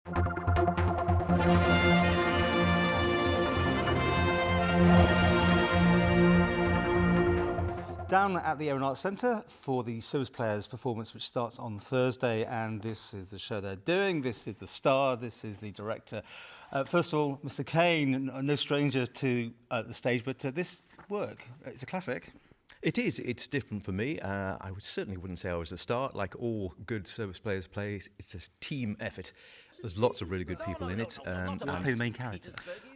Down at the Erin Arts Centre for the Service Players performance, which starts on Thursday, and this is the show they're doing. This is the star, this is the director. First of all, Mr. Caine, no stranger to the stage, but this work, it's a classic. It is. It's different for me. Certainly wouldn't say I was the star. Like all good service players play, it's a team effort. There's lots of really good people in it. And play the main character.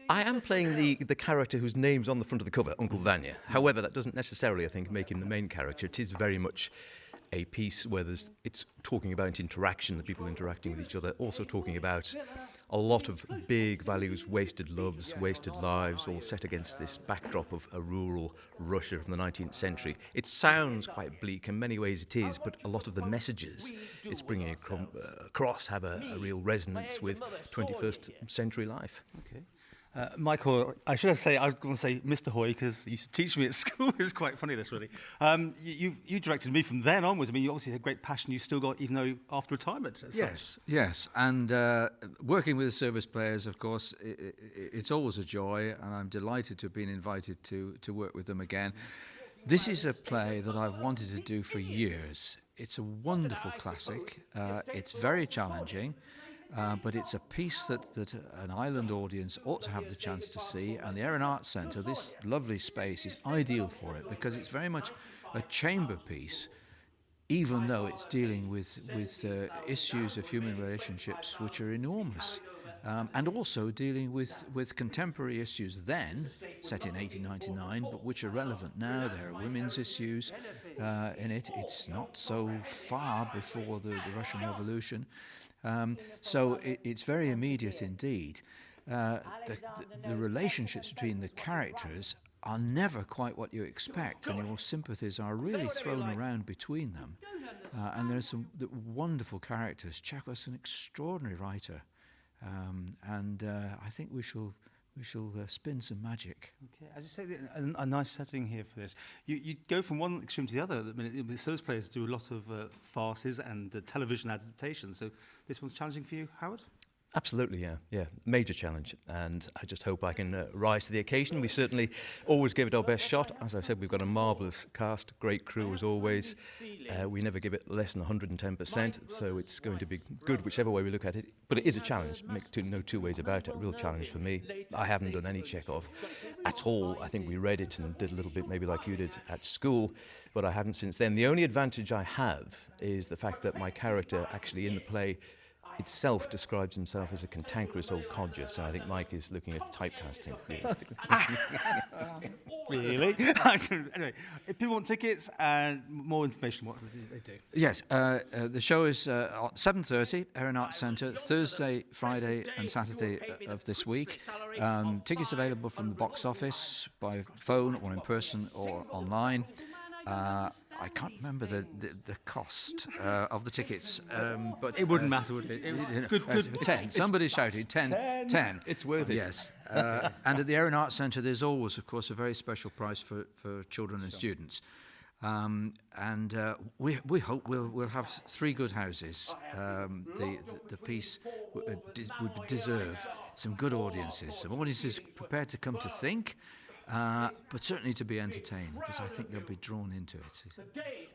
I am playing the character whose name's on the front of the cover, Uncle Vanya. However, that doesn't necessarily, I think, make him the main character. It is very much a piece where it's talking about interaction, the people interacting with each other, also talking about a lot of big values, wasted loves, wasted lives, all set against this backdrop of a rural Russia from the 19th century. It sounds quite bleak, in many ways it is, but a lot of the messages it's bringing across have a real resonance with 21st century life. Okay. Michael, I was going to say Mr. Hoy, because you used to teach me at school. It's quite funny, this, really. You directed me from then onwards. I mean, you obviously had great passion you still got, even though after retirement. Yes. And working with the service players, of course, it's always a joy, and I'm delighted to have been invited to work with them again. This is a play that I've wanted to do for years. It's a wonderful classic. It's very challenging. But it's a piece that an island audience ought to have the chance to see, and the Erin Arts Centre, this lovely space, is ideal for it because it's very much a chamber piece, even though it's dealing with issues of human relationships which are enormous, and also dealing with contemporary issues then, set in 1899, but which are relevant now. There are women's issues in it. It's not so far before the Russian Revolution. So it's very immediate indeed. The relationships between the characters are never quite what you expect, and your sympathies are really thrown around between them. And there's some wonderful characters. Chekhov's an extraordinary writer, and I think we shall spin some magic. Okay, as you say, a nice setting here for this. You go from one extreme to the other. The service players do a lot of farces and television adaptations. So this one's challenging for you, Howard? Absolutely, yeah. Major challenge, and I just hope I can rise to the occasion. We certainly always give it our best shot. As I said, we've got a marvellous cast, great crew as always. We never give it less than 110%, so it's going to be good whichever way we look at it. But it is a challenge, no two ways about it, a real challenge for me. I haven't done any Chekhov at all. I think we read it and did a little bit maybe like you did at school, but I haven't since then. The only advantage I have is the fact that my character actually in the play itself describes himself as a cantankerous old codger, so I think Mike is looking at typecasting. Really? Anyway, if people want tickets and more information, what do they do? Yes, the show is 7:30, Erin Arts Centre, Thursday, Friday and Saturday of this week. Tickets available from the box office, by phone or in person or online. I can't remember the cost of the tickets, but it wouldn't matter, would it? It was good. 10. Somebody shouted 10. 10. It's worth it. Yes. And at the Erin Arts Centre, there's always, of course, a very special price for children and students. We hope we'll have 3 good houses. The piece would deserve some good audiences, some audiences prepared to come to think. But certainly to be entertained, because I think they'll be drawn into it.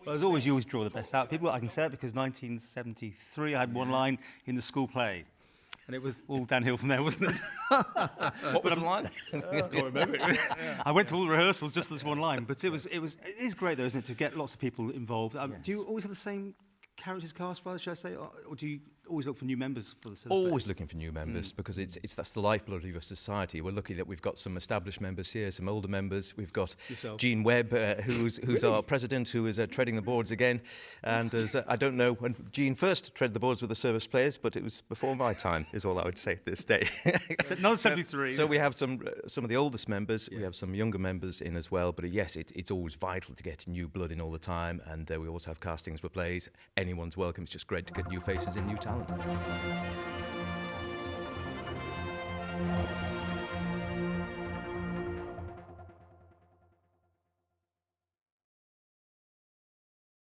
Well, as always, you always draw the best out. People, I can say it because 1973, I had one line in the school play, and it was all downhill from there, wasn't it? What was the line? I can't remember it. I went to all the rehearsals just this one line, but it is great though, isn't it, to get lots of people involved. Yes. Do you always have the same characters cast, rather, should I say, or do you always look for new members for the service? Always looking for new members, because that's the lifeblood of your society. We're lucky that we've got some established members here, some older members. We've got Yourself. Jean Webb, who's our president, who is treading the boards again. And as I don't know when Jean first tread the boards with the service players, but it was before my time, is all I would say at this day. Not 73. So we have some of the oldest members. Yeah. We have some younger members in as well. But yes, it's always vital to get new blood in all the time. And we also have castings for plays. Anyone's welcome. It's just great to get new faces and new talent.